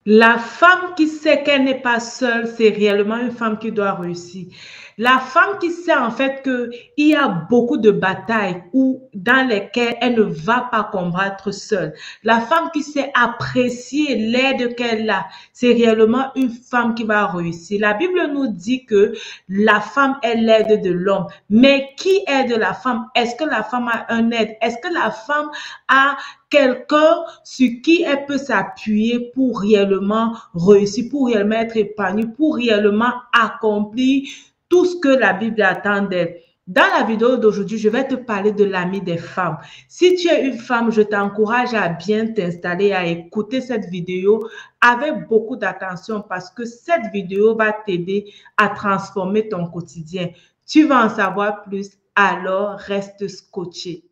La femme qui sait qu'elle n'est pas seule, c'est réellement une femme qui doit réussir. La femme qui sait en fait qu'il y a beaucoup de batailles dans lesquelles elle ne va pas combattre seule. La femme qui sait apprécier l'aide qu'elle a, c'est réellement une femme qui va réussir. La Bible nous dit que la femme est l'aide de l'homme. Mais qui aide la femme? Est-ce que la femme a un aide? Est-ce que la femme a quelqu'un sur qui elle peut s'appuyer pour réellement réussir, pour réellement être épanouie, pour réellement accomplir tout ce que la Bible attend d'elle. Dans la vidéo d'aujourd'hui, je vais te parler de l'ami des femmes. Si tu es une femme, je t'encourage à bien t'installer, à écouter cette vidéo avec beaucoup d'attention parce que cette vidéo va t'aider à transformer ton quotidien. Tu vas en savoir plus, alors reste scotché.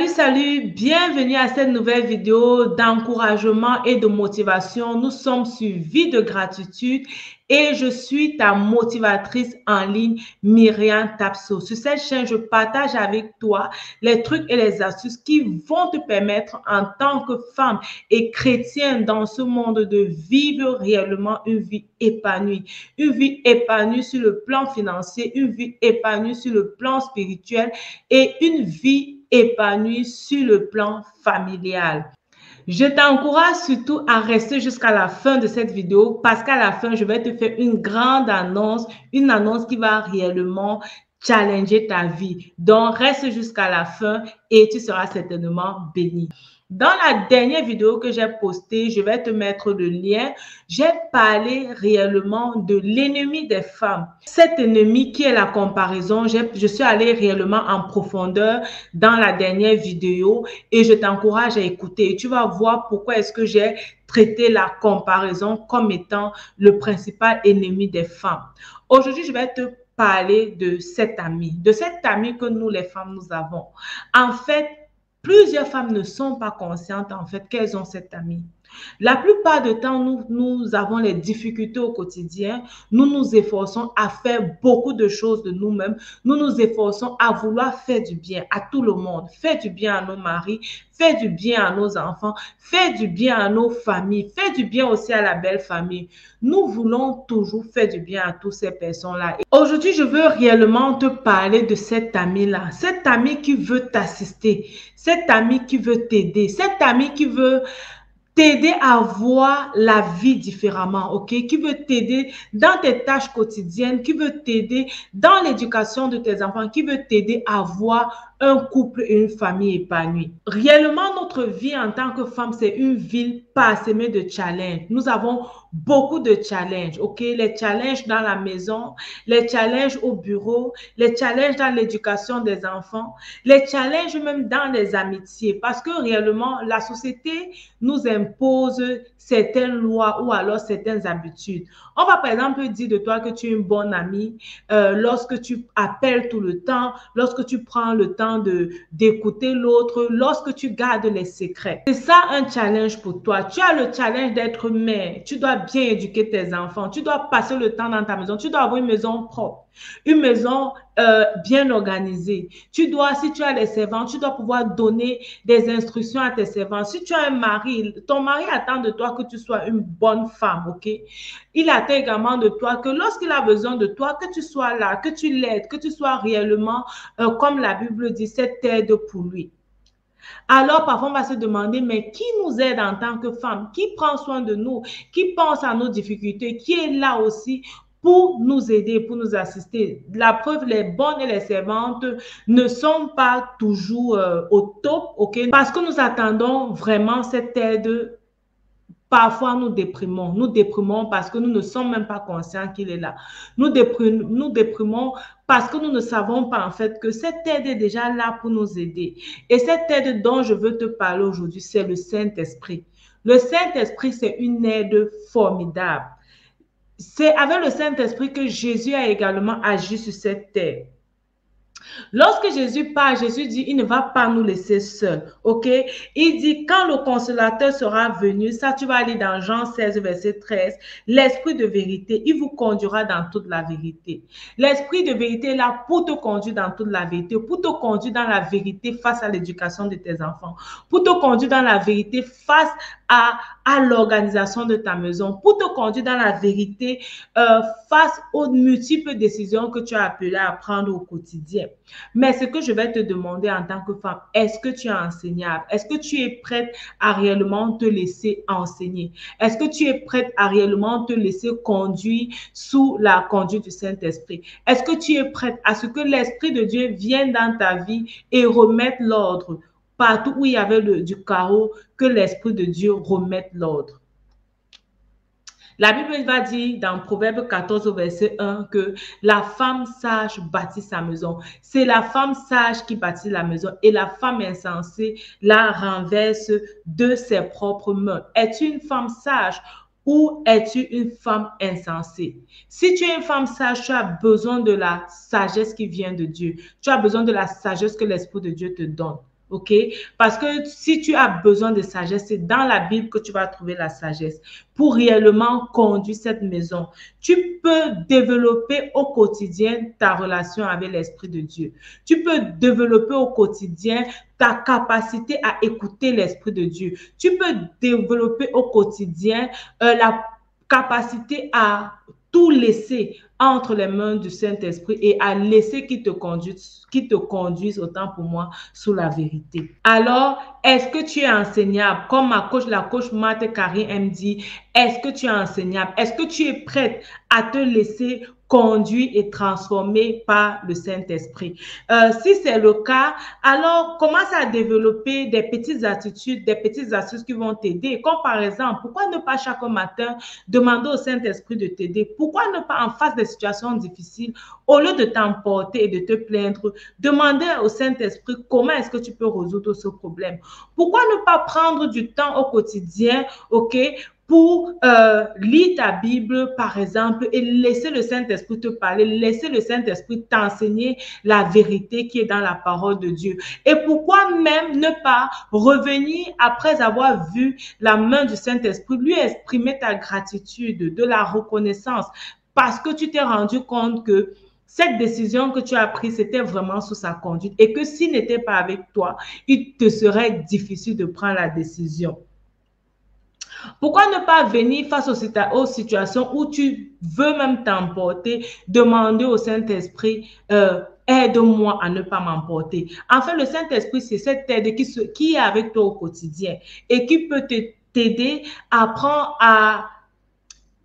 Salut, bienvenue à cette nouvelle vidéo d'encouragement et de motivation. Nous sommes sur Vie de gratitude et je suis ta motivatrice en ligne, Myriam Tapso. Sur cette chaîne, je partage avec toi les trucs et les astuces qui vont te permettre en tant que femme et chrétienne dans ce monde de vivre réellement une vie épanouie. Une vie épanouie sur le plan financier, une vie épanouie sur le plan spirituel et une vie épanouie sur le plan familial. Je t'encourage surtout à rester jusqu'à la fin de cette vidéo parce qu'à la fin, je vais te faire une grande annonce, une annonce qui va réellement challenger ta vie. Donc, reste jusqu'à la fin et tu seras certainement béni. Dans la dernière vidéo que j'ai postée, je vais te mettre le lien. J'ai parlé réellement de l'ennemi des femmes. Cet ennemi qui est la comparaison, je suis allée réellement en profondeur dans la dernière vidéo et je t'encourage à écouter. Tu vas voir pourquoi est-ce que j'ai traité la comparaison comme étant le principal ennemi des femmes. Aujourd'hui, je vais te parler de cet ami que nous les femmes nous avons. En fait, plusieurs femmes ne sont pas conscientes en fait qu'elles ont cet ami. La plupart du temps, nous avons les difficultés au quotidien. Nous nous efforçons à faire beaucoup de choses de nous-mêmes. Nous nous efforçons à vouloir faire du bien à tout le monde. Faire du bien à nos maris, faire du bien à nos enfants, faire du bien à nos familles, faire du bien aussi à la belle famille. Nous voulons toujours faire du bien à toutes ces personnes-là. Aujourd'hui, je veux réellement te parler de cet ami-là. Cet ami qui veut t'assister. Cet ami qui veut t'aider. Cet ami qui veut t'aider à voir la vie différemment, ok? Qui veut t'aider dans tes tâches quotidiennes, qui veut t'aider dans l'éducation de tes enfants, qui veut t'aider à voir un couple et une famille épanouie. Réellement, notre vie en tant que femme, c'est une vie parsemée de challenges. Nous avons beaucoup de challenges, ok? Les challenges dans la maison, les challenges au bureau, les challenges dans l'éducation des enfants, les challenges même dans les amitiés, parce que réellement, la société nous impose certaines lois ou alors certaines habitudes. On va par exemple dire de toi que tu es une bonne amie lorsque tu appelles tout le temps, lorsque tu prends le temps d'écouter l'autre, lorsque tu gardes les secrets. C'est ça un challenge pour toi. Tu as le challenge d'être mère. Tu dois bien éduquer tes enfants. Tu dois passer le temps dans ta maison. Tu dois avoir une maison propre, une maison bien organisée. Tu dois, si tu as des servants, tu dois pouvoir donner des instructions à tes servants. Si tu as un mari, ton mari attend de toi que tu sois une bonne femme, ok? Il attend également de toi que lorsqu'il a besoin de toi, que tu sois là, que tu l'aides, que tu sois réellement, comme la Bible dit, cette aide pour lui. Alors, parfois, on va se demander, mais qui nous aide en tant que femme? Qui prend soin de nous? Qui pense à nos difficultés? Qui est là aussi pour nous aider, pour nous assister? La preuve, les bonnes et les servantes ne sont pas toujours au top, ok? Parce que nous attendons vraiment cette aide. Parfois, nous déprimons parce que nous ne sommes même pas conscients qu'il est là. Nous déprimons parce que nous ne savons pas en fait que cette aide est déjà là pour nous aider. Et cette aide dont je veux te parler aujourd'hui, c'est le Saint-Esprit. Le Saint-Esprit, c'est une aide formidable. C'est avec le Saint-Esprit que Jésus a également agi sur cette terre. Lorsque Jésus part, Jésus dit, il ne va pas nous laisser seuls, ok? Il dit, quand le consolateur sera venu, ça tu vas aller dans Jean 16, verset 13, l'esprit de vérité, il vous conduira dans toute la vérité. L'esprit de vérité est là pour te conduire dans toute la vérité, pour te conduire dans la vérité face à l'éducation de tes enfants, pour te conduire dans la vérité face à l'organisation de ta maison, pour te conduire dans la vérité face aux multiples décisions que tu as appelé à prendre au quotidien. Mais ce que je vais te demander en tant que femme, est-ce que tu es enseignable? Est-ce que tu es prête à réellement te laisser enseigner? Est-ce que tu es prête à réellement te laisser conduire sous la conduite du Saint-Esprit? Est-ce que tu es prête à ce que l'Esprit de Dieu vienne dans ta vie et remette l'ordre? Partout où il y avait du chaos, que l'Esprit de Dieu remette l'ordre. La Bible va dire dans Proverbe 14 au verset 1 que la femme sage bâtit sa maison. C'est la femme sage qui bâtit la maison et la femme insensée la renverse de ses propres mains. Es-tu une femme sage ou es-tu une femme insensée? Si tu es une femme sage, tu as besoin de la sagesse qui vient de Dieu. Tu as besoin de la sagesse que l'Esprit de Dieu te donne. OK? Parce que si tu as besoin de sagesse, c'est dans la Bible que tu vas trouver la sagesse pour réellement conduire cette maison. Tu peux développer au quotidien ta relation avec l'Esprit de Dieu. Tu peux développer au quotidien ta capacité à écouter l'Esprit de Dieu. Tu peux développer au quotidien la capacité à tout laisser entre les mains du Saint-Esprit et à laisser qu'il te conduise autant pour moi sous la vérité. Alors, est-ce que tu es enseignable? Comme la coach Marthe Carré me dit, est-ce que tu es enseignable? Est-ce que tu es prête à te laisser conduire et transformer par le Saint-Esprit? Si c'est le cas, alors commence à développer des petites attitudes, des petites astuces qui vont t'aider. Comme par exemple, pourquoi ne pas chaque matin demander au Saint-Esprit de t'aider? Pourquoi ne pas en face des situations difficiles, au lieu de t'emporter et de te plaindre, demander au Saint-Esprit comment est-ce que tu peux résoudre ce problème? Pourquoi ne pas prendre du temps au quotidien, ok, pour lire ta Bible, par exemple, et laisser le Saint-Esprit te parler, laisser le Saint-Esprit t'enseigner la vérité qui est dans la parole de Dieu. Et pourquoi même ne pas revenir après avoir vu la main du Saint-Esprit, lui exprimer ta gratitude, de la reconnaissance, parce que tu t'es rendu compte que cette décision que tu as prise, c'était vraiment sous sa conduite et que s'il n'était pas avec toi, il te serait difficile de prendre la décision. Pourquoi ne pas venir face aux situations où tu veux même t'emporter, demander au Saint-Esprit, aide-moi à ne pas m'emporter. En fait, le Saint-Esprit, c'est cette aide qui est avec toi au quotidien et qui peut t'aider à prendre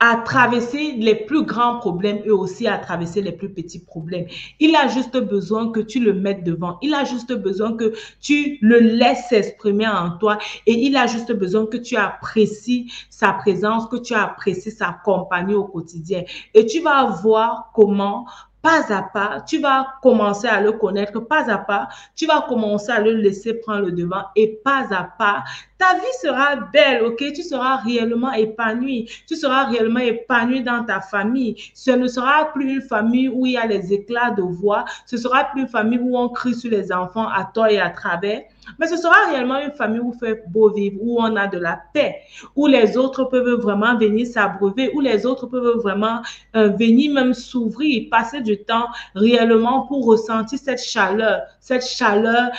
à traverser les plus grands problèmes et aussi à traverser les plus petits problèmes. Il a juste besoin que tu le mettes devant. Il a juste besoin que tu le laisses s'exprimer en toi et il a juste besoin que tu apprécies sa présence, que tu apprécies sa compagnie au quotidien. Et tu vas voir comment pas à pas, tu vas commencer à le connaître, pas à pas, tu vas commencer à le laisser prendre le devant et pas à pas, ta vie sera belle, ok? Tu seras réellement épanoui, tu seras réellement épanoui dans ta famille. Ce ne sera plus une famille où il y a les éclats de voix, ce sera plus une famille où on crie sur les enfants à tort et à travers, mais ce sera réellement une famille où il fait beau vivre, où on a de la paix, où les autres peuvent vraiment venir s'abreuver, où les autres peuvent vraiment venir même s'ouvrir, passer du temps réellement pour ressentir cette chaleur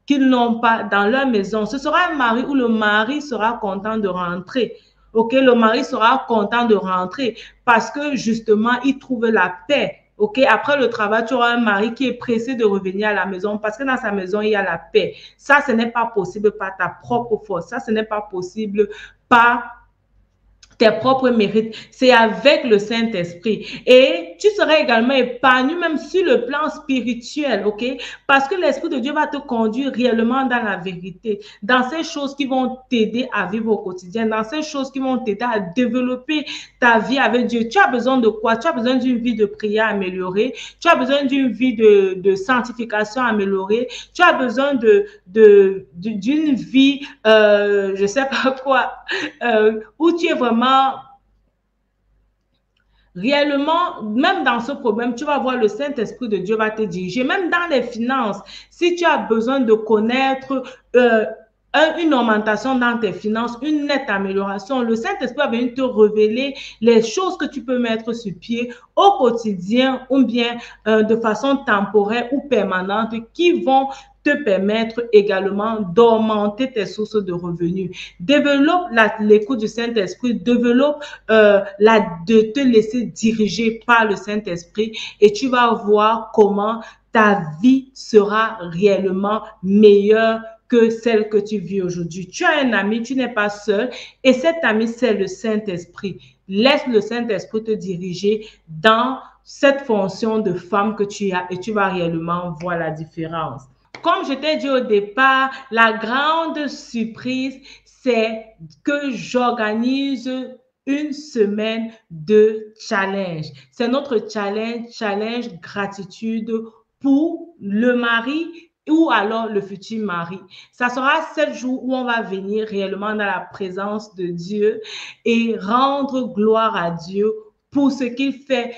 qu'ils n'ont pas dans leur maison. Ce sera un mari où le mari sera content de rentrer. Ok, le mari sera content de rentrer parce que justement, il trouve la paix. Ok, après le travail, tu auras un mari qui est pressé de revenir à la maison parce que dans sa maison, il y a la paix. Ça, ce n'est pas possible par ta propre force. Ça, ce n'est pas possible par tes propres mérites, c'est avec le Saint-Esprit. Et tu seras également épanoui même sur le plan spirituel, ok? Parce que l'Esprit de Dieu va te conduire réellement dans la vérité, dans ces choses qui vont t'aider à vivre au quotidien, dans ces choses qui vont t'aider à développer ta vie avec Dieu. Tu as besoin de quoi? Tu as besoin d'une vie de prière améliorée, tu as besoin d'une vie de sanctification améliorée, tu as besoin d'une vie, je sais pas quoi, où tu es vraiment réellement, même dans ce problème, tu vas voir le Saint-Esprit de Dieu va te diriger. Même dans les finances, si tu as besoin de connaître une augmentation dans tes finances, une nette amélioration, le Saint-Esprit va venir te révéler les choses que tu peux mettre sur pied au quotidien ou bien de façon temporaire ou permanente qui vont te permettre également d'augmenter tes sources de revenus. Développe l'écoute du Saint-Esprit, développe de te laisser diriger par le Saint-Esprit et tu vas voir comment ta vie sera réellement meilleure que celle que tu vis aujourd'hui. Tu as un ami, tu n'es pas seul et cet ami, c'est le Saint-Esprit. Laisse le Saint-Esprit te diriger dans cette fonction de femme que tu as et tu vas réellement voir la différence. Comme je t'ai dit au départ, la grande surprise, c'est que j'organise une semaine de challenge. C'est notre challenge gratitude pour le mari ou alors le futur mari. Ça sera 7 jours où on va venir réellement dans la présence de Dieu et rendre gloire à Dieu pour ce qu'il fait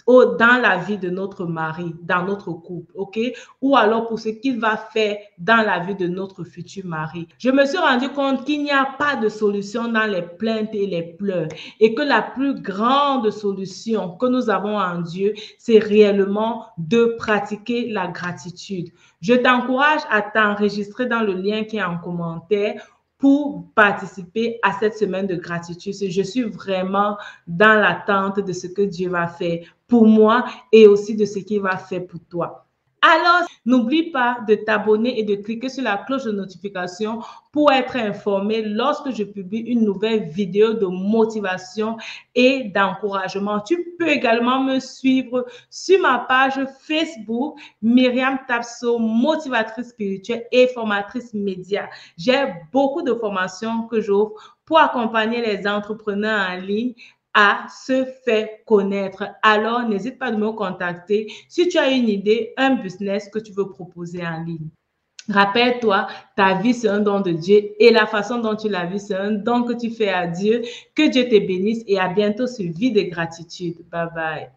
dans la vie de notre mari, dans notre couple, ok? Ou alors pour ce qu'il va faire dans la vie de notre futur mari. Je me suis rendu compte qu'il n'y a pas de solution dans les plaintes et les pleurs et que la plus grande solution que nous avons en Dieu, c'est réellement de pratiquer la gratitude. Je t'encourage à t'enregistrer dans le lien qui est en commentaire pour participer à cette semaine de gratitude. Je suis vraiment dans l'attente de ce que Dieu va faire pour moi et aussi de ce qu'il va faire pour toi. Alors, n'oublie pas de t'abonner et de cliquer sur la cloche de notification pour être informé lorsque je publie une nouvelle vidéo de motivation et d'encouragement. Tu peux également me suivre sur ma page Facebook, Myriam Tapso, motivatrice spirituelle et formatrice média. J'ai beaucoup de formations que j'offre pour accompagner les entrepreneurs en ligne à se faire connaître. Alors, n'hésite pas à me contacter si tu as une idée, un business que tu veux proposer en ligne. Rappelle-toi, ta vie, c'est un don de Dieu et la façon dont tu la vis, c'est un don que tu fais à Dieu. Que Dieu te bénisse et à bientôt sur Vie de gratitude. Bye bye.